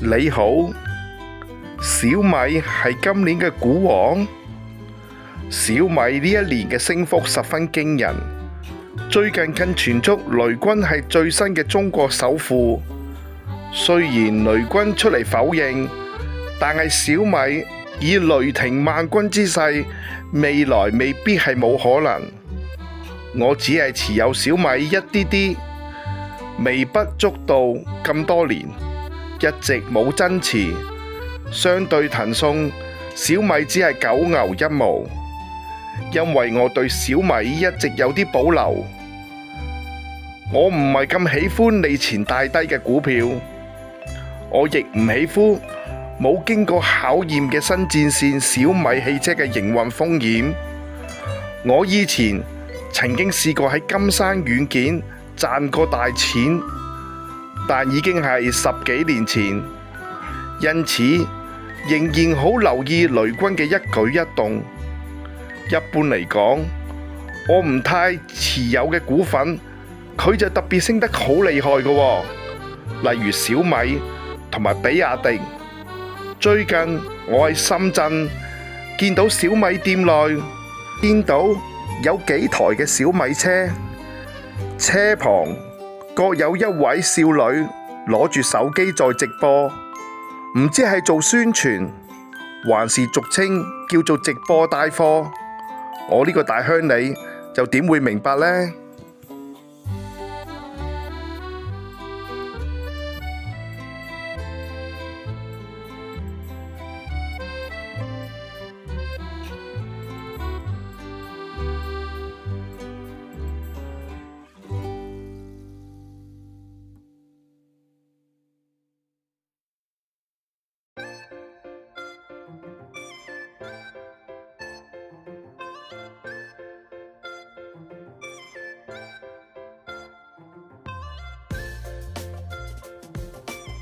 你好，小米係今年嘅股王。小米呢一年嘅升幅十分驚人，最近更傳出雷軍係最新嘅中國首富。雖然雷軍出嚟否認，但係小米以雷霆萬鈞之勢，未來未必係冇可能。我只係持有小米一啲啲，微不足道咁多年，一直冇增持。相對騰訊，小米只係九牛一毛。因為我對小米一直有啲保留，我唔係咁喜歡利錢大低嘅股票，我亦唔喜歡冇經過考驗嘅新戰線小米汽車嘅營運風險。我以前曾經試過喺金山軟件賺過大錢，但已經係10幾年前，因此仍然好留意雷軍嘅一舉一動。一般嚟講，我唔太持有嘅股份，佢就特別升得好厲害嘅，例如小米同埋比亞迪。最近我喺深圳見到小米店內見到有幾台嘅小米車，車旁各有一位少女攞住手機在直播，唔知係做宣傳，還是俗稱叫做直播帶貨。我呢個大鄉里就點會明白呢？